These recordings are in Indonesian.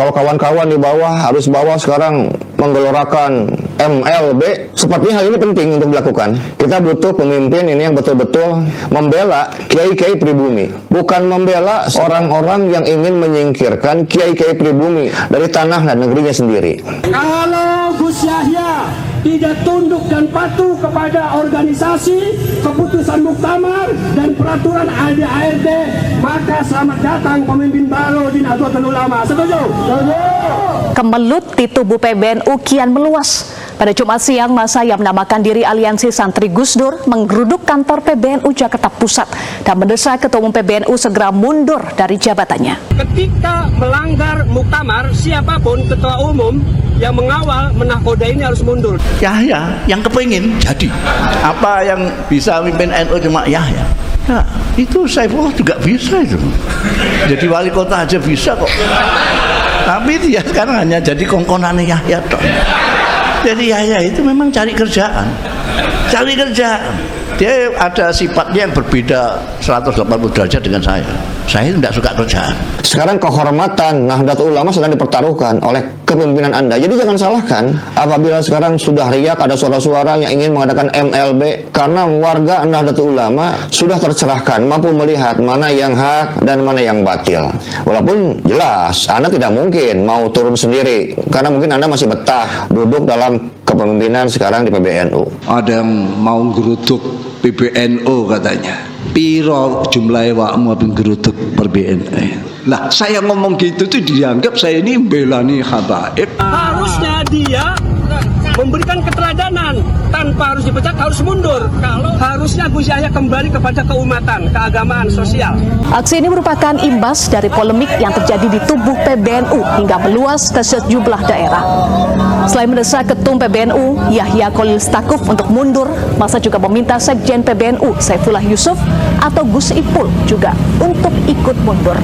Kalau kawan-kawan di bawah harus sekarang menggelorakan MLB, sepertinya hal ini penting untuk dilakukan. Kita butuh pemimpin ini yang betul-betul membela kiai-kiai pribumi, bukan membela orang-orang yang ingin menyingkirkan kiai-kiai pribumi dari tanah dan negerinya sendiri. Kalau Gus Yahya tidak tunduk dan patuh kepada organisasi, keputusan muktamar dan peraturan ARD, maka selamat datang pemimpin baru di Nahdlatul Ulama. Setuju? Setuju. Kemelut di tubuh PBNU kian meluas. Pada Jumat siang, massa yang menamakan diri Aliansi Santri Gus Dur menggeruduk kantor PBNU Jakarta Pusat dan mendesak Ketua Umum PBNU segera mundur dari jabatannya. Ketika melanggar muktamar, siapapun ketua umum yang mengawal menakoda ini harus mundur. Yahya yang kepingin jadi apa yang bisa mimpin NU cuma Yahya. Nah, itu Saifullah juga bisa itu. Jadi wali kota aja bisa kok. Tapi dia sekarang hanya jadi kongkonannya Yahya toh. Jadi Yahya itu memang cari kerjaan. Cari kerjaan. Dia ada sifatnya yang berbeda 180 derajat dengan saya. Saya tidak suka kerjaan. Sekarang kehormatan Nahdlatul Ulama sedang dipertaruhkan oleh kepemimpinan Anda. Jadi jangan salahkan apabila sekarang sudah riak ada suara-suara yang ingin mengadakan MLB, karena warga Nahdlatul Ulama sudah tercerahkan, mampu melihat mana yang hak dan mana yang batil. Walaupun jelas Anda tidak mungkin mau turun sendiri, karena mungkin Anda masih betah duduk dalam kepemimpinan sekarang di PBNU. Ada yang mau geruduk PBNU katanya. Piro jumlah wakmu abin geruduk PBNU. Lah saya ngomong gitu tuh dianggap saya ini belani habaib. Harusnya dia memberikan keteladanan, tanpa harus dipecat, harus mundur. Kalau harusnya Gus Yahya kembali kepada keumatan, keagamaan, sosial. Aksi ini merupakan imbas dari polemik yang terjadi di tubuh PBNU hingga meluas ke sejumlah daerah. Selain mendesak Ketum PBNU Yahya Khalil Stakuf untuk mundur, massa juga meminta Sekjen PBNU Saifullah Yusuf atau Gus Ipul juga untuk ikut mundur.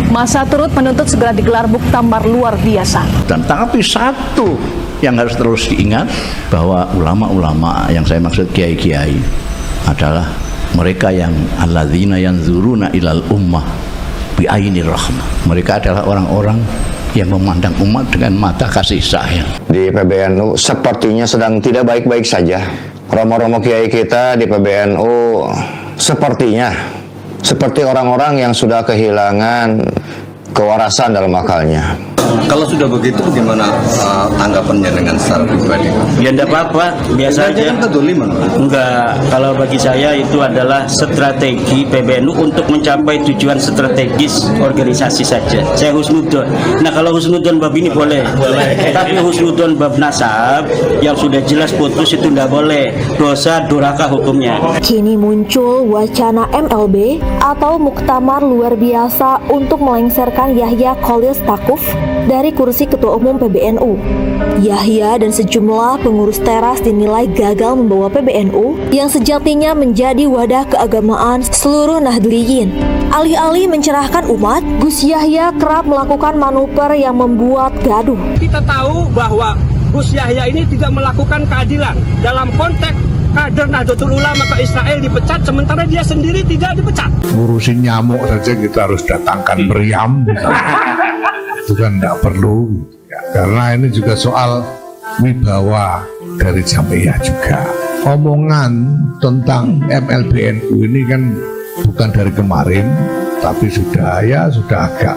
Massa turut menuntut segera digelar muktamar luar biasa. Dan tapi satu yang harus terus diingat, bahwa ulama-ulama yang saya maksud kiai-kiai adalah mereka yang alladzina yanzuruna ilal ummah bi ainir rahmah. Mereka adalah orang-orang yang memandang umat dengan mata kasih sayang. Di PBNU sepertinya sedang tidak baik-baik saja. Romo-romo kiai kita di PBNU sepertinya seperti orang-orang yang sudah kehilangan kewarasan dalam akalnya. Kalau sudah begitu bagaimana tanggapannya dengan secara pribadi? Ya enggak apa-apa, biasa aja. Kan kedoliman. Enggak, kalau bagi saya itu adalah strategi PBNU untuk mencapai tujuan strategis organisasi saja. Saya husnudon. Nah, kalau husnudon bab ini boleh. Tapi husnudon bab nasab yang sudah jelas putus itu enggak boleh. Dosa durhaka hukumnya. Kini muncul wacana MLB atau muktamar luar biasa untuk melengsarkan Yahya Khalil Stakuf dari kursi Ketua Umum PBNU. Yahya dan sejumlah pengurus teras dinilai gagal membawa PBNU yang sejatinya menjadi wadah keagamaan seluruh Nahdliyin. Alih-alih mencerahkan umat, Gus Yahya kerap melakukan manuver yang membuat gaduh. Kita tahu bahwa Gus Yahya ini tidak melakukan keadilan dalam konteks kader Nahdlatul Ulama ke Israel dipecat, sementara dia sendiri tidak dipecat. Ngurusin nyamuk saja kita harus datangkan meriam. Itu kan tidak perlu ya, karena ini juga soal wibawa dari Jamiah juga. Omongan tentang MLBNU ini kan bukan dari kemarin, tapi sudah agak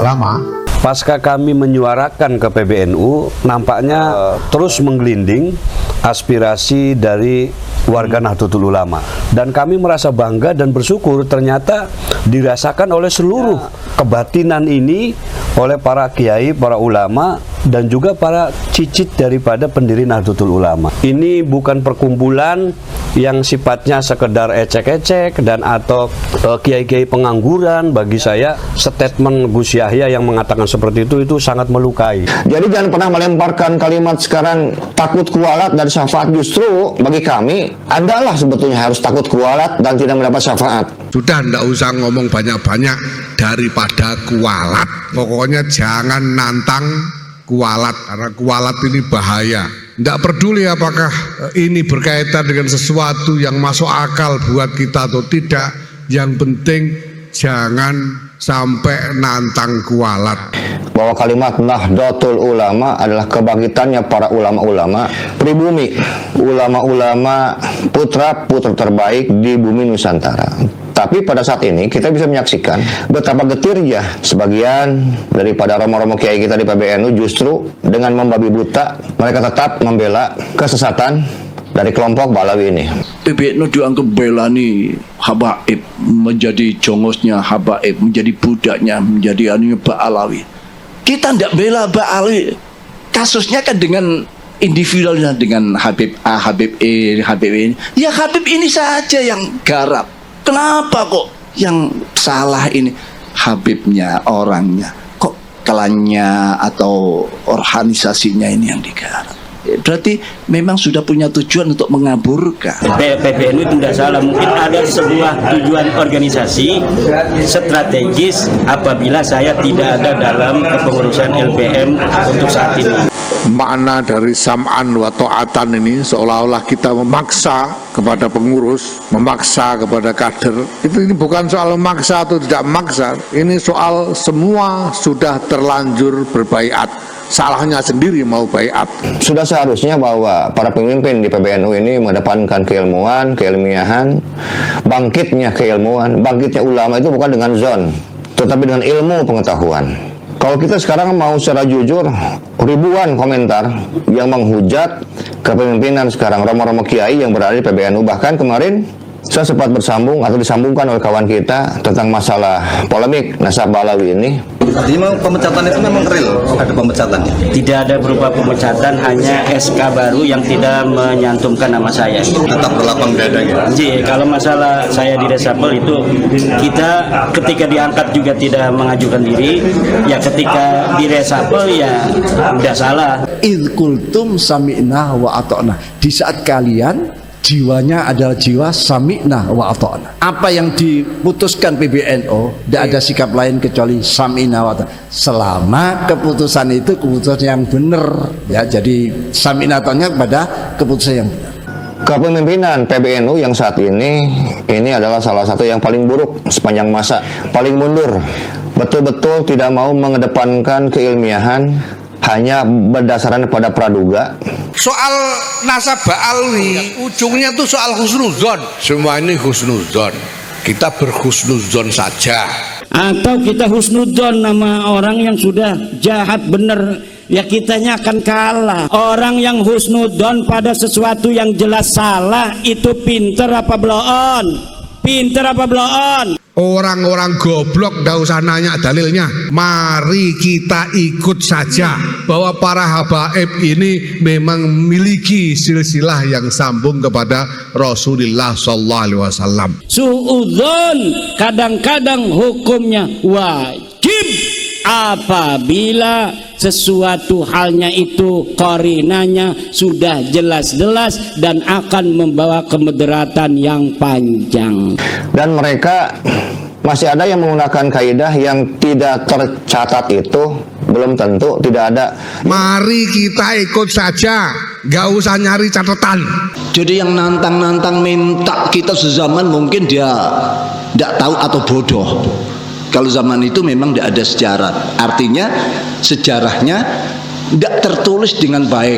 lama. Pasca kami menyuarakan ke PBNU, nampaknya terus menggelinding aspirasi dari warga Nahdlatul Ulama. Dan kami merasa bangga dan bersyukur ternyata dirasakan oleh seluruh kebatinan ini oleh para kiai, para ulama, dan juga para cicit daripada pendiri Nahdlatul Ulama. Ini bukan perkumpulan yang sifatnya sekedar ecek-ecek dan atau kiai-kiai pengangguran. Bagi saya statement Gus Yahya yang mengatakan seperti itu sangat melukai. Jadi jangan pernah melemparkan kalimat sekarang takut kualat dan syafaat. Justru bagi kami Anda lah sebetulnya harus takut kualat dan tidak mendapat syafaat. Sudah tidak usah ngomong banyak-banyak daripada kualat. Pokoknya jangan nantang kualat, karena kualat ini bahaya. Tidak peduli apakah ini berkaitan dengan sesuatu yang masuk akal buat kita atau tidak. Yang penting jangan sampai nantang kualat. bahwa kalimat Nahdlatul Ulama adalah kebangkitannya para ulama-ulama pribumi, ulama-ulama putra-putri terbaik di bumi Nusantara. Tapi pada saat ini kita bisa menyaksikan betapa getirnya sebagian daripada romo-romo kiai kita di PBNU justru dengan membabi buta mereka tetap membela kesesatan dari kelompok Balawi ini. PBNU dianggap belani habaib, menjadi jongosnya habaib, menjadi budaknya, menjadi anunya Ba'alawi. Kita tidak bela Ba'alawi. Kasusnya kan dengan individualnya, dengan Habib A, Habib E, Habib ini. Ya Habib ini saja yang garap. Kenapa kok yang salah ini Habibnya, orangnya? Kok klannya atau organisasinya ini yang digarap? Berarti memang sudah punya tujuan untuk mengaburkan. PBNU itu tidak salah, mungkin ada sebuah tujuan organisasi strategis apabila saya tidak ada dalam kepengurusan LPM untuk saat ini. Makna dari sam'an wa ta'atan ini seolah-olah kita memaksa kepada pengurus, memaksa kepada kader. Ini bukan soal memaksa atau tidak memaksa, ini soal semua sudah terlanjur berbaiat. Salahnya sendiri mau baiat. Sudah seharusnya bahwa para pemimpin di PBNU ini mengedepankan keilmuan, keilmiahan, bangkitnya keilmuan, bangkitnya ulama itu bukan dengan zon, tetapi dengan ilmu pengetahuan. Kalau kita sekarang mau secara jujur, ribuan komentar yang menghujat kepemimpinan sekarang romo-romo kiai yang berada di PBNU. Bahkan kemarin saya sempat bersambung atau disambungkan oleh kawan kita tentang masalah polemik nasab Balawi ini. Artinya pemecatan itu memang real, ada pemecatannya? Tidak ada berupa pemecatan, hanya SK baru yang tidak menyantumkan nama saya. Tetap berlapang dada gitu? Jadi kalau masalah saya di resapel itu, kita ketika diangkat juga tidak mengajukan diri, ya ketika di resapel ya udah salah. Idh kultum sami'na wa ata'na. Di saat kalian jiwanya adalah jiwa sami'na wa ata'na. Apa yang diputuskan PBNU, tidak ada sikap lain kecuali sami'na wa ata'na. Selama keputusan itu keputusan yang benar, ya, jadi sami'na ta'na pada keputusan yang benar. Kepemimpinan PBNU yang saat ini adalah salah satu yang paling buruk sepanjang masa, paling mundur, betul-betul tidak mau mengedepankan keilmiahan, hanya berdasarkan pada praduga. Soal nasab Ba'alawi ujungnya tuh soal husnuzon. Semua ini husnuzon. Kita berhusnuzon saja. Atau kita husnudzon nama orang yang sudah jahat benar, ya kitanya akan kalah. Orang yang husnudzon pada sesuatu yang jelas salah itu pinter apa bloon? Pinter apa bloon? Orang-orang goblok gak usah nanya dalilnya. Mari kita ikut saja bahwa para habaib ini memang memiliki silsilah yang sambung kepada Rasulullah Sallallahu Alaihi Wasallam. Suudzon kadang-kadang hukumnya wajib apabila sesuatu halnya itu korinanya sudah jelas-jelas dan akan membawa kemudaratan yang panjang. Dan mereka masih ada yang menggunakan kaidah yang tidak tercatat itu belum tentu tidak ada. Mari kita ikut saja, gak usah nyari catatan. Jadi yang nantang-nantang minta kita sezaman mungkin dia tidak tahu atau bodoh. Kalau zaman itu memang tidak ada sejarah, artinya sejarahnya tidak tertulis dengan baik.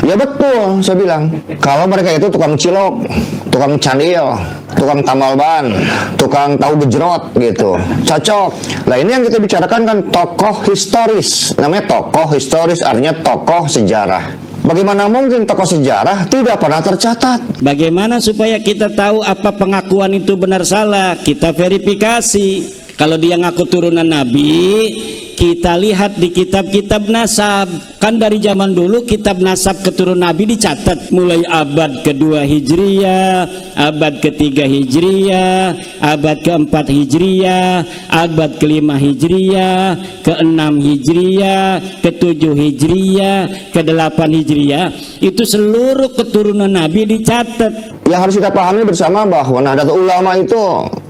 Ya betul, saya bilang kalau mereka itu tukang cilok, tukang candil, tukang tamal ban, tukang tahu gejrot gitu, cocok. Nah ini yang kita bicarakan kan tokoh historis, namanya tokoh historis artinya tokoh sejarah. Bagaimana mungkin tokoh sejarah tidak pernah tercatat? Bagaimana supaya kita tahu apa pengakuan itu benar salah? Kita verifikasi. Kalau dia ngaku turunan Nabi, kita lihat di kitab-kitab nasab. Kan dari zaman dulu kitab nasab keturunan Nabi dicatat mulai abad kedua Hijriyah, abad ketiga Hijriyah, abad keempat Hijriyah, abad kelima Hijriyah, keenam Hijriyah, ketujuh Hijriyah, kedelapan Hijriyah. Itu seluruh keturunan Nabi dicatat. Yang harus kita pahami bersama bahwa Nahdlatul Ulama itu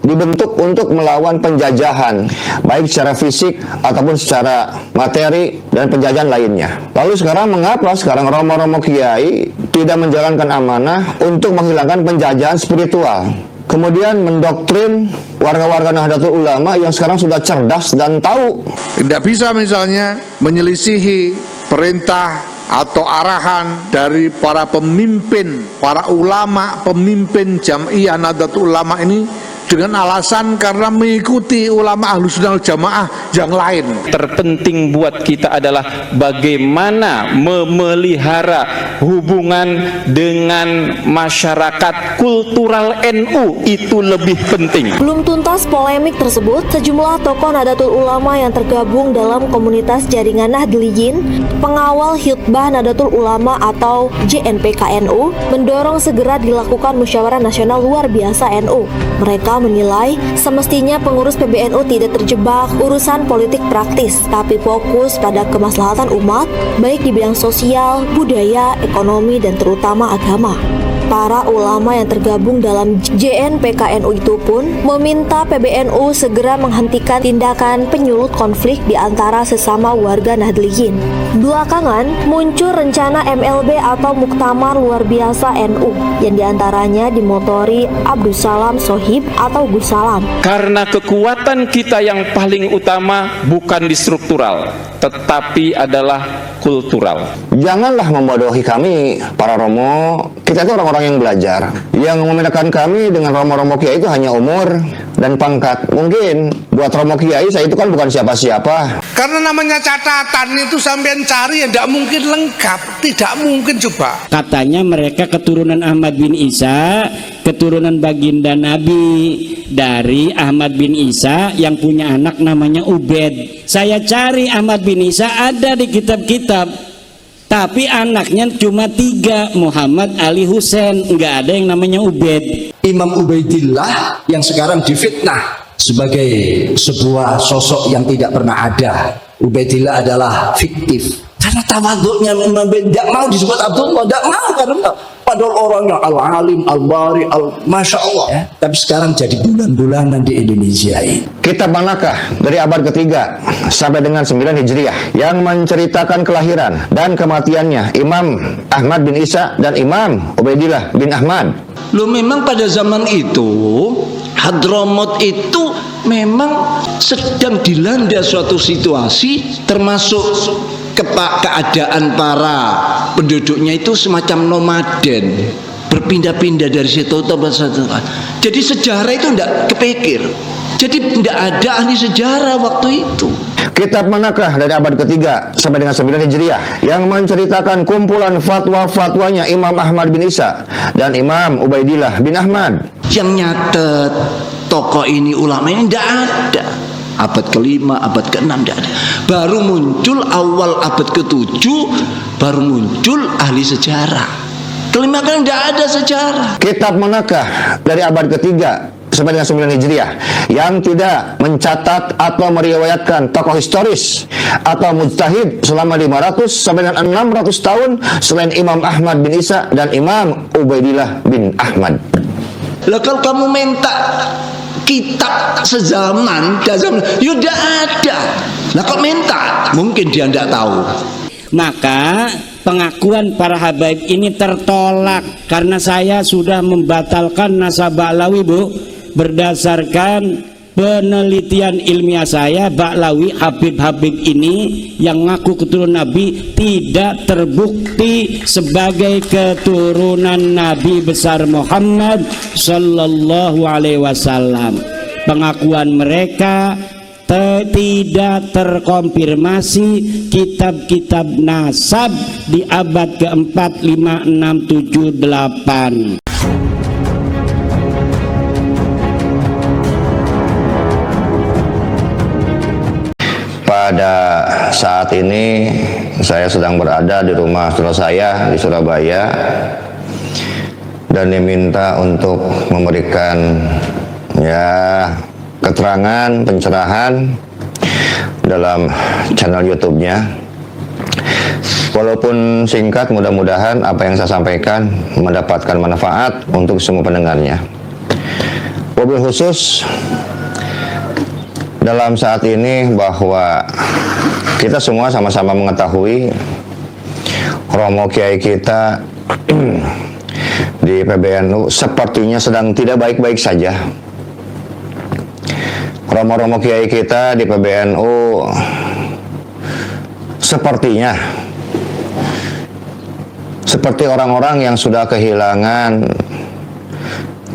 dibentuk untuk melawan penjajahan, baik secara fisik ataupun secara materi dan penjajahan lainnya. Lalu sekarang mengapa sekarang romo-romo kiai tidak menjalankan amanah untuk menghilangkan penjajahan spiritual? kemudian mendoktrin warga-warga Nahdlatul Ulama yang sekarang sudah cerdas dan tahu. Tidak bisa misalnya menyelisihi perintah atau arahan dari para pemimpin, para ulama, pemimpin Jam'iyah Nahdlatul Ulama ini dengan alasan karena mengikuti ulama Ahlussunnah wal Jamaah yang lain. Terpenting buat kita adalah bagaimana memelihara hubungan dengan masyarakat kultural NU, itu lebih penting. Belum tuntas polemik tersebut, sejumlah tokoh Nahdlatul Ulama yang tergabung dalam komunitas jaringan Nahdliyin, pengawal Hitbah Nahdlatul Ulama atau JNPK-NU, mendorong segera dilakukan musyawarah nasional luar biasa NU. Mereka menilai semestinya pengurus PBNU tidak terjebak urusan politik praktis, tapi fokus pada kemaslahatan umat, baik di bidang sosial, budaya, ekonomi, dan terutama agama. Para ulama yang tergabung dalam JNPK-NU itu pun meminta PBNU segera menghentikan tindakan penyulut konflik di antara sesama warga Nahdliyin. Belakangan muncul rencana MLB atau Muktamar Luar Biasa NU yang diantaranya dimotori Abdus Salam Sohib atau Gus Salam. Karena kekuatan kita yang paling utama bukan di struktural, tetapi adalah kultural. Janganlah membodohi kami, para romo. Kita itu orang-orang yang belajar. Yang membedakan kami dengan romo-romo kiai itu hanya umur dan pangkat. Mungkin buat romo kiai saya itu kan bukan siapa-siapa. Karena namanya catatan itu sampean cari ya tidak mungkin lengkap, tidak mungkin coba. Katanya mereka keturunan Ahmad bin Isa, keturunan baginda Nabi dari Ahmad bin Isa yang punya anak namanya Ubed. Saya cari Ahmad bin Isa ada di kitab-kitab, tapi anaknya cuma 3, Muhammad, Ali, Husain, nggak ada yang namanya Ubed. Imam Ubaidillah yang sekarang difitnah sebagai sebuah sosok yang tidak pernah ada. Ubaidillah adalah fiktif. Karena tawaduknya Imam tidak mau disebut Abdullah, tidak mau, karena padahal orangnya al-alim, al-bari, masya Allah ya. Tapi sekarang jadi bulan-bulanan di Indonesia ini. Kitab manakah dari abad ketiga sampai dengan 9 Hijriah yang menceritakan kelahiran dan kematiannya Imam Ahmad bin Isa dan Imam Ubaidillah bin Ahmad? Loh, memang pada zaman itu Hadramaut itu memang sedang dilanda suatu situasi, termasuk keadaan para penduduknya itu semacam nomaden, berpindah-pindah dari situ ke situ. Jadi sejarah itu tidak kepikir. Jadi tidak ada ahli sejarah waktu itu. Kitab manakah dari abad ketiga sampai dengan 9 Hijriah yang menceritakan kumpulan fatwa-fatwanya Imam Ahmad bin Isa dan Imam Ubaidillah bin Ahmad? Yang nyatet tokoh ini ulama ini tidak ada. Abad ke-5, abad ke-6 tidak ada. Baru muncul awal abad ke-7, baru muncul ahli sejarah. Kelima kan tidak ada sejarah. Kitab manakah dari abad ketiga sampai dengan 9 Hijriah yang tidak mencatat atau meriwayatkan tokoh historis atau mujtahid selama 500 sampai dengan 600 tahun selain Imam Ahmad bin Isa dan Imam Ubaidillah bin Ahmad? Lah kalau kamu minta kitab sezaman, tidak ada. Lah kok minta? Mungkin dia tidak tahu. Maka pengakuan para habaib ini tertolak karena saya sudah membatalkan nasab Ba'lawi, Bu, berdasarkan penelitian ilmiah saya. Ba'lawi, Habib-Habib ini yang ngaku keturunan Nabi tidak terbukti sebagai keturunan Nabi besar Muhammad Sallallahu Alaihi Wasallam. Pengakuan mereka tidak terkonfirmasi. Kitab-kitab nasab di abad ke-4, 5, 6, 7, 8. Pada saat ini saya sedang berada di rumah saudara saya di Surabaya dan diminta untuk memberikan keterangan, pencerahan dalam channel YouTube-nya. Walaupun singkat, mudah-mudahan apa yang saya sampaikan mendapatkan manfaat untuk semua pendengarnya. Wabil khusus dalam saat ini bahwa kita semua sama-sama mengetahui Romo Kiai kita di PBNU sepertinya sedang tidak baik-baik saja. Romo-romo kiai kita di PBNU sepertinya seperti orang-orang yang sudah kehilangan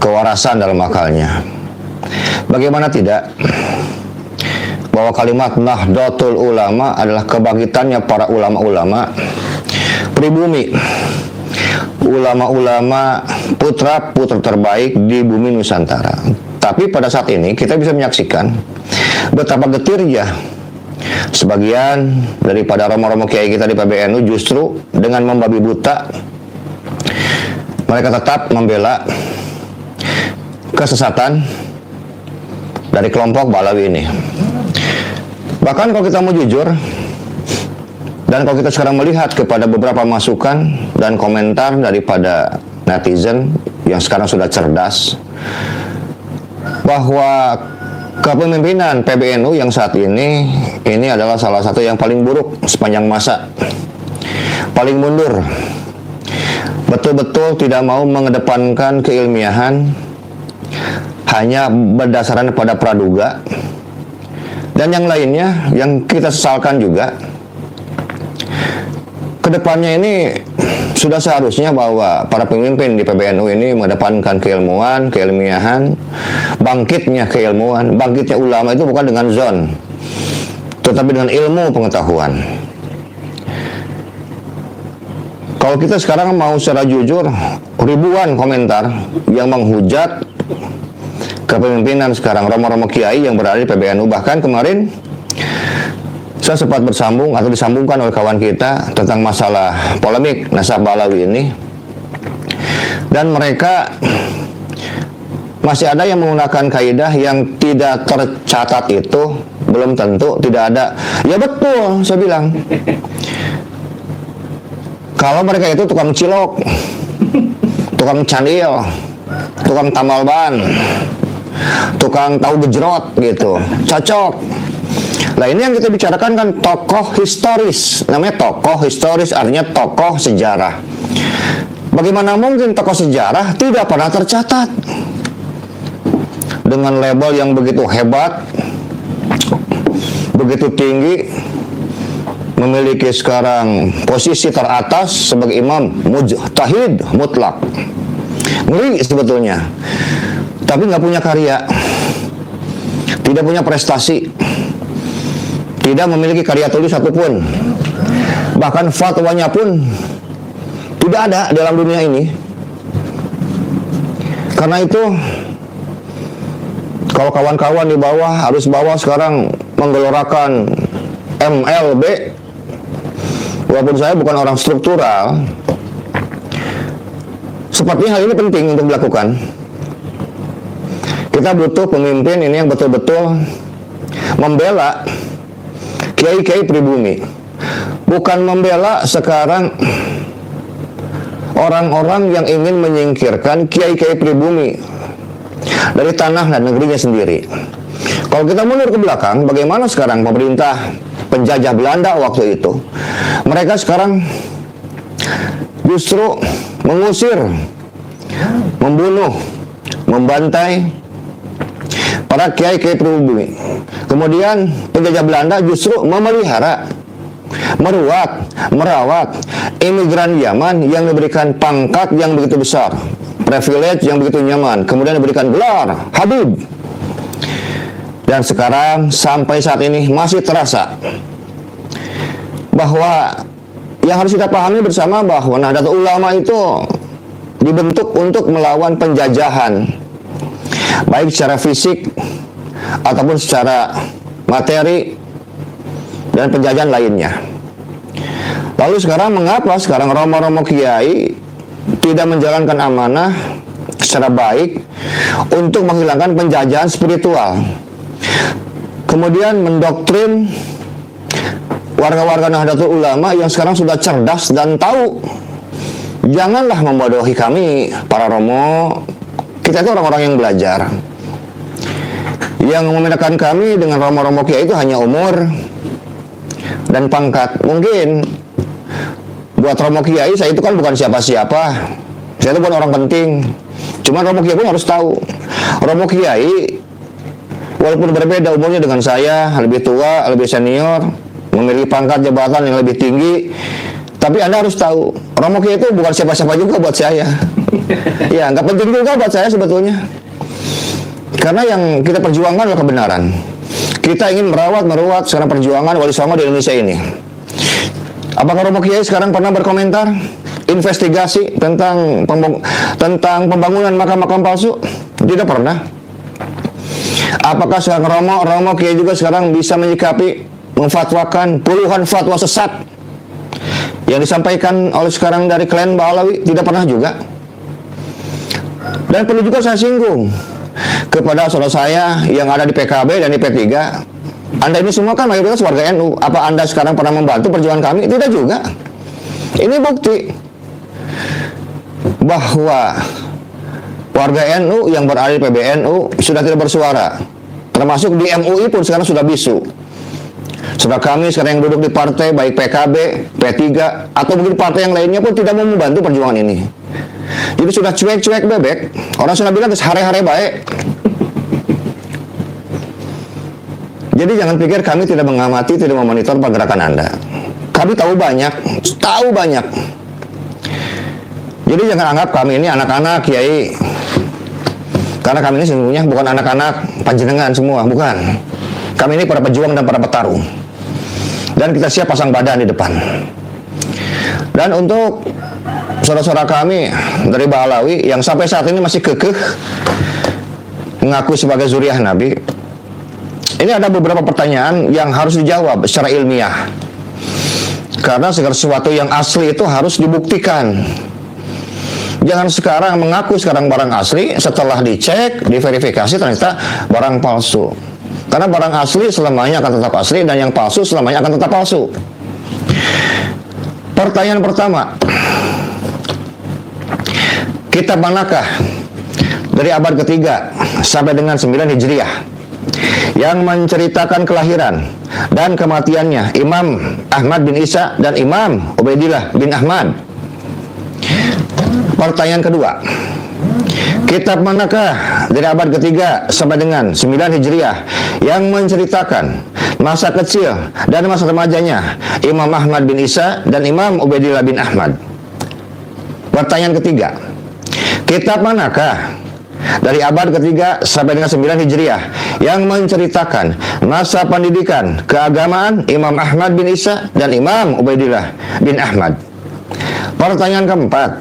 kewarasan dalam akalnya. Bagaimana tidak bahwa kalimat Nahdlatul Ulama adalah kebangkitannya para ulama-ulama pribumi, ulama-ulama putra-putri terbaik di bumi Nusantara. Tapi pada saat ini kita bisa menyaksikan betapa getirnya sebagian daripada romo-romo kiai kita di PBNU justru dengan membabi buta mereka tetap membela kesesatan dari kelompok Balawi ini. Bahkan kalau kita mau jujur, dan kalau kita sekarang melihat kepada beberapa masukan dan komentar daripada netizen yang sekarang sudah cerdas, bahwa kepemimpinan PBNU yang saat ini adalah salah satu yang paling buruk sepanjang masa, paling mundur, betul-betul tidak mau mengedepankan keilmiahan, hanya berdasarkan pada praduga, dan yang lainnya yang kita sesalkan juga. Kedepannya ini sudah seharusnya bahwa para pemimpin di PBNU ini mengedepankan keilmuan, keilmiahan, bangkitnya keilmuan, bangkitnya ulama itu bukan dengan zon, tetapi dengan ilmu pengetahuan. Kalau kita sekarang mau secara jujur, ribuan komentar yang menghujat kepemimpinan sekarang romo-romo kiai yang berada di PBNU. Bahkan kemarin saya sempat bersambung atau disambungkan oleh kawan kita tentang masalah polemik Nasab Balawi ini, dan mereka masih ada yang menggunakan kaidah yang tidak tercatat itu belum tentu tidak ada. Ya betul, saya bilang kalau mereka itu tukang cilok, tukang candil, tukang tamal ban, tukang tahu gejrot gitu, cocok. Nah ini yang kita bicarakan kan tokoh historis. Namanya tokoh historis artinya tokoh sejarah. Bagaimana mungkin tokoh sejarah tidak pernah tercatat? Dengan label yang begitu hebat, begitu tinggi, memiliki sekarang posisi teratas sebagai imam mujtahid mutlak. Ngeri sebetulnya. Tapi nggak punya karya, tidak punya prestasi, tidak memiliki karya tulis satupun, bahkan fatwanya pun tidak ada dalam dunia ini. Karena itu, kalau kawan-kawan di bawah harus sekarang menggelorakan MLB, walaupun saya bukan orang struktural, sepertinya hal ini penting untuk dilakukan. Kita butuh pemimpin ini yang betul-betul membela kiai-kiai pribumi, bukan membela sekarang orang-orang yang ingin menyingkirkan kiai-kiai pribumi dari tanah dan negerinya sendiri. Kalau kita mundur ke belakang, bagaimana sekarang pemerintah penjajah Belanda waktu itu? Mereka sekarang justru mengusir, membunuh, membantai para kiai-kiai pribumi. Kemudian penjajah Belanda justru memelihara, merawat imigran Yaman yang diberikan pangkat yang begitu besar, privilege yang begitu nyaman, kemudian diberikan gelar Habib. Dan sekarang sampai saat ini masih terasa bahwa yang harus kita pahami bersama bahwa Nahdlatul Ulama itu dibentuk untuk melawan penjajahan, baik secara fisik ataupun secara materi dan penjajahan lainnya. Lalu sekarang mengapa sekarang romo-romo kiai tidak menjalankan amanah secara baik untuk menghilangkan penjajahan spiritual, kemudian mendoktrin warga-warga Nahdlatul Ulama yang sekarang sudah cerdas dan tahu, janganlah membodohi kami para romo. Kita itu orang-orang yang belajar. Yang membedakan kami dengan romo-romo kiai itu hanya umur dan pangkat. Mungkin buat romo kiai saya itu kan bukan siapa-siapa, Saya itu bukan orang penting. Cuman Romo Kiai pun harus tahu. Romo Kiai walaupun berbeda umurnya dengan saya, lebih tua, lebih senior, memiliki pangkat jabatan yang lebih tinggi, tapi Anda harus tahu, Romo Kiai itu bukan siapa-siapa juga buat saya. Ya, nggak penting juga buat saya sebetulnya. Karena yang kita perjuangkan adalah kebenaran. Kita ingin meruat sekarang perjuangan Wali Songo di Indonesia ini. Apakah Romo Kiai sekarang pernah berkomentar investigasi tentang pembangunan makam-makam palsu? Tidak pernah. Apakah sekarang Romo Kiai juga sekarang bisa menyikapi, memfatwakan puluhan fatwa sesat yang disampaikan oleh sekarang dari klan Ba'alawi? Tidak pernah juga. Dan perlu juga saya singgung kepada saudara saya yang ada di PKB dan di P3. Anda ini semua kan mayoritas warga NU. Apa Anda sekarang pernah membantu perjuangan kami? Tidak juga. Ini bukti bahwa warga NU yang berada di PBNU sudah tidak bersuara. Termasuk di MUI pun sekarang sudah bisu. Saudara kami sekarang yang duduk di partai baik PKB, P3 atau mungkin partai yang lainnya pun tidak mau membantu perjuangan ini. Jadi sudah cuek-cuek bebek. Orang sudah bilang hare-hare baik. Jadi jangan pikir kami tidak mengamati, tidak memonitor pergerakan Anda. Kami tahu banyak. Jadi jangan anggap kami ini anak-anak Kiai. Karena kami ini sesungguhnya bukan anak-anak panjenengan semua, bukan. Kami ini para pejuang dan para petarung. Dan kita siap pasang badan di depan. Dan untuk saudara-saudara kami dari Ba'alawi yang sampai saat ini masih kekeh mengaku sebagai zuriat Nabi, ini ada beberapa pertanyaan yang harus dijawab secara ilmiah. Karena segala sesuatu yang asli itu harus dibuktikan. Jangan sekarang mengaku sekarang barang asli, setelah dicek, diverifikasi ternyata barang palsu. Karena barang asli selamanya akan tetap asli, dan yang palsu selamanya akan tetap palsu. Pertanyaan pertama, kitab manakah dari abad ketiga sampai dengan 9 Hijriah yang menceritakan kelahiran dan kematiannya Imam Ahmad bin Isa dan Imam Ubaidillah bin Ahmad? Pertanyaan kedua, kitab manakah dari abad ketiga sampai dengan 9 Hijriah yang menceritakan masa kecil dan masa remajanya Imam Ahmad bin Isa dan Imam Ubaidillah bin Ahmad? Pertanyaan ketiga, kitab manakah dari abad ketiga sampai dengan 9 Hijriah yang menceritakan masa pendidikan keagamaan Imam Ahmad bin Isa dan Imam Ubaidillah bin Ahmad? Pertanyaan keempat,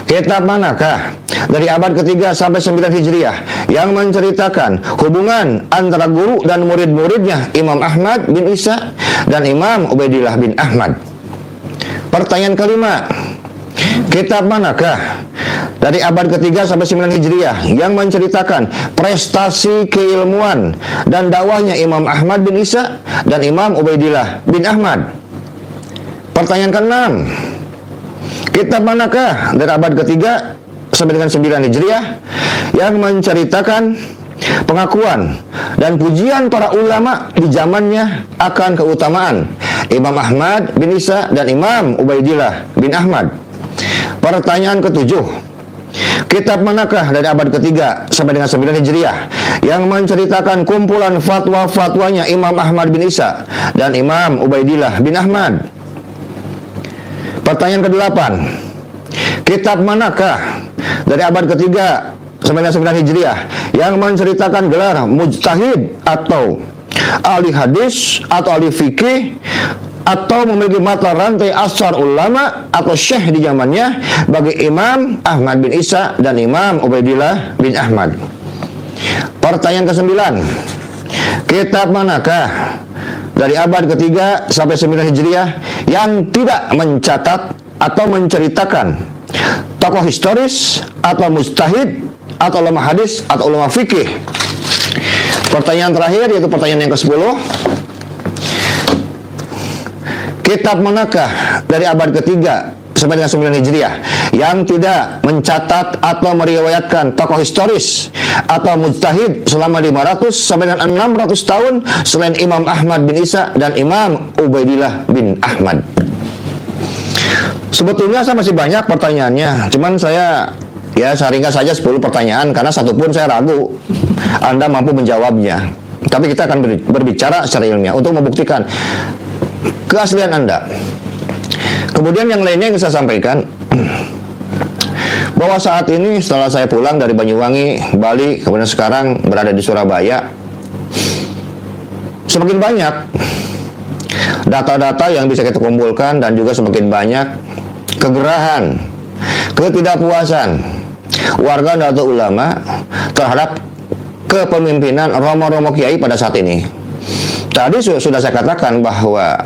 kitab manakah dari abad ketiga sampai 9 Hijriah yang menceritakan hubungan antara guru dan murid-muridnya Imam Ahmad bin Isa dan Imam Ubaidillah bin Ahmad? Pertanyaan kelima, kitab manakah dari abad ketiga sampai 9 Hijriah yang menceritakan prestasi keilmuan dan dakwahnya Imam Ahmad bin Isa dan Imam Ubaidillah bin Ahmad? Pertanyaan keenam, kitab manakah dari abad ketiga sampai dengan 9 Hijriah yang menceritakan pengakuan dan pujian para ulama di zamannya akan keutamaan Imam Ahmad bin Isa dan Imam Ubaidillah bin Ahmad? Pertanyaan ketujuh, kitab manakah dari abad ketiga sampai dengan 9 Hijriah yang menceritakan kumpulan fatwa-fatwanya Imam Ahmad bin Isa dan Imam Ubaidillah bin Ahmad? Pertanyaan ke-8, kitab manakah dari abad ketiga sampai dengan 9 Hijriah yang menceritakan gelar mujtahid atau ahli hadis atau ahli fikih atau memiliki mata rantai asar ulama atau syekh di zamannya bagi Imam Ahmad bin Isa dan Imam Ubaidillah bin Ahmad? Pertanyaan ke-9, kitab manakah dari abad ketiga sampai 9 Hijriah yang tidak mencatat atau menceritakan tokoh historis atau mujtahid atau ulama hadis atau ulama fikih? Pertanyaan terakhir, yaitu pertanyaan yang ke-10, kitab manakah dari abad ketiga sampai dengan 9 Hijriah yang tidak mencatat atau meriwayatkan tokoh historis atau mujtahid selama 500 sampai dengan 600 tahun selain Imam Ahmad bin Isa dan Imam Ubaidillah bin Ahmad? Sebetulnya saya masih banyak pertanyaannya, cuman saya ringkas saja 10 pertanyaan karena satu pun saya ragu Anda mampu menjawabnya. Tapi kita akan berbicara secara ilmiah untuk membuktikan keaslian Anda. Kemudian yang lainnya yang saya sampaikan, bahwa saat ini setelah saya pulang dari Banyuwangi, Bali, kemudian sekarang berada di Surabaya, semakin banyak data-data yang bisa kita kumpulkan dan juga semakin banyak kegerahan, ketidakpuasan warga Nahdlatul Ulama terhadap kepemimpinan Romo-Romo Kiai pada saat ini. Tadi sudah saya katakan bahwa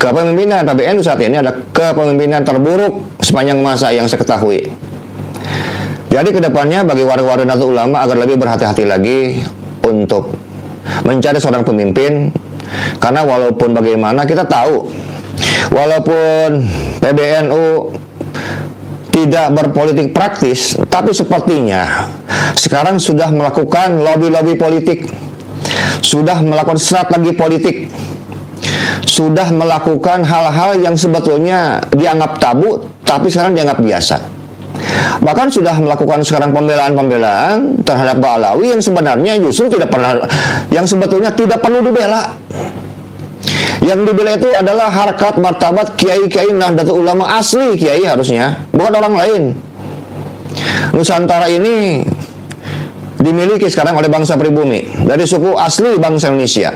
kepemimpinan PBNU saat ini adalah kepemimpinan terburuk sepanjang masa yang saya ketahui. Jadi kedepannya bagi warga-warga Nahdlatul Ulama agar lebih berhati-hati lagi untuk mencari seorang pemimpin, karena walaupun bagaimana kita tahu, walaupun PBNU tidak berpolitik praktis, tapi sepertinya sekarang sudah melakukan lobby-lobby politik, sudah melakukan strategi politik, sudah melakukan hal-hal yang sebetulnya dianggap tabu, tapi sekarang dianggap biasa. Bahkan sudah melakukan sekarang pembelaan-pembelaan terhadap Ba'alawi yang sebenarnya justru tidak pernah, yang sebetulnya tidak perlu dibela. Yang dibela itu adalah harkat martabat kiai-kiai Nahdlatul Ulama asli, kiai harusnya, bukan orang lain. Nusantara ini dimiliki sekarang oleh bangsa pribumi dari suku asli bangsa Indonesia.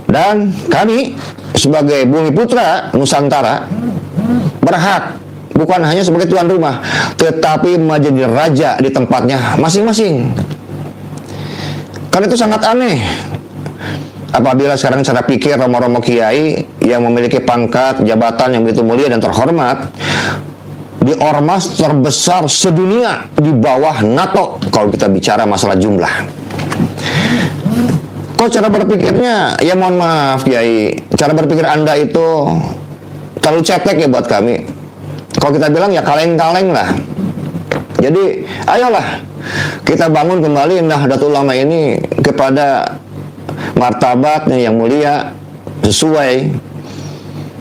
Dan kami sebagai bumi putra Nusantara berhak bukan hanya sebagai tuan rumah, tetapi menjadi raja di tempatnya masing-masing. Karena itu sangat aneh apabila sekarang cara pikir Romo-Romo Kiai yang memiliki pangkat jabatan yang begitu mulia dan terhormat di ormas terbesar sedunia di bawah NATO kalau kita bicara masalah jumlah. Kok cara berpikirnya, ya mohon maaf Kiai, cara berpikir Anda itu terlalu cetek ya buat kami. Kalau kita bilang ya kaleng-kaleng lah. Jadi ayolah kita bangun kembali Nahdlatul Ulama ini kepada martabatnya yang mulia sesuai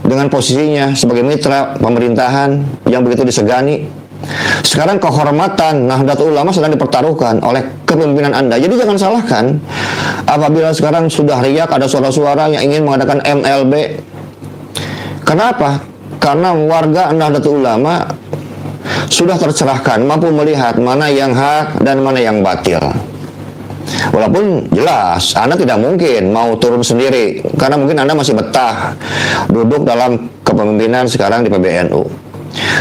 dengan posisinya sebagai mitra pemerintahan yang begitu disegani. Sekarang kehormatan Nahdlatul Ulama sedang dipertaruhkan oleh kepemimpinan Anda. Jadi jangan salahkan apabila sekarang sudah riak ada suara-suara yang ingin mengadakan MLB. Kenapa? Karena warga Nahdlatul Ulama sudah tercerahkan, mampu melihat mana yang hak dan mana yang batil. Walaupun jelas Anda tidak mungkin mau turun sendiri, karena mungkin Anda masih betah duduk dalam kepemimpinan sekarang di PBNU.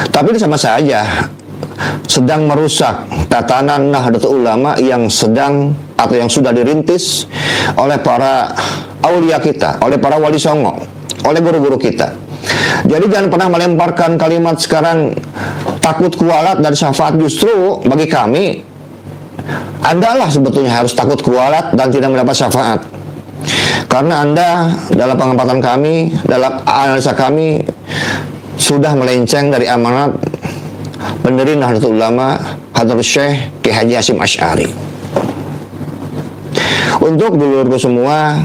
Tapi ini sama saja sedang merusak tatanan Nahdlatul Ulama yang sedang atau yang sudah dirintis oleh para aulia kita, oleh para wali songo, oleh guru-guru kita. Jadi jangan pernah melemparkan kalimat sekarang takut kualat dan syafaat. Justru bagi kami Anda lah sebetulnya harus takut kualat dan tidak mendapat syafaat. Karena Anda dalam pengamatan kami, dalam analisa kami sudah melenceng dari amanat pendiri Nahdlatul Ulama Hadratus Syekh Ki Haji Hasyim Asy'ari. Untuk dulurku semua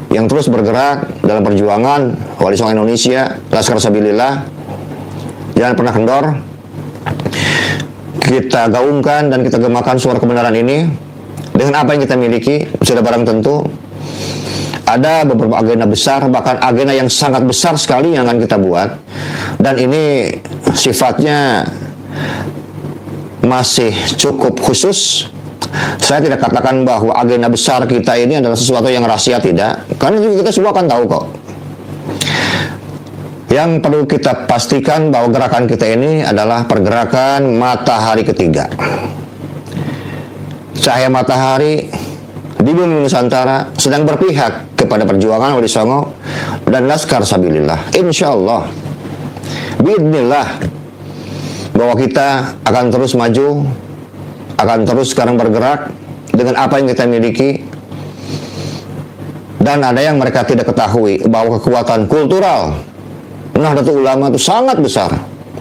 yang terus bergerak dalam perjuangan Wali Songo Indonesia, Laskar Sabilillah, jangan pernah kendor. Kita gaungkan dan kita gemakan suara kebenaran ini dengan apa yang kita miliki. Sudah barang tentu ada beberapa agenda besar, bahkan agenda yang sangat besar sekali yang akan kita buat, dan ini sifatnya masih cukup khusus. Saya tidak katakan bahwa agenda besar kita ini adalah sesuatu yang rahasia, tidak, karena kita semua akan tahu kok. Yang perlu kita pastikan bahwa gerakan kita ini adalah pergerakan matahari ketiga. Cahaya matahari di bumi Nusantara sedang berpihak kepada perjuangan Wali Songo dan Laskar Sabilillah. Insya Allah, biidznillah, bahwa kita akan terus maju, akan terus sekarang bergerak dengan apa yang kita miliki. Dan ada yang mereka tidak ketahui bahwa kekuatan kultural Nahdlatul Ulama itu sangat besar,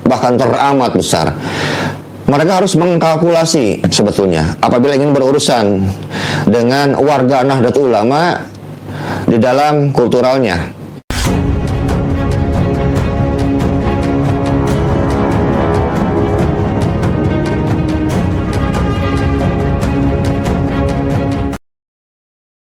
bahkan teramat besar. Mereka harus mengkalkulasi sebetulnya apabila ingin berurusan dengan warga Nahdlatul Ulama di dalam kulturalnya.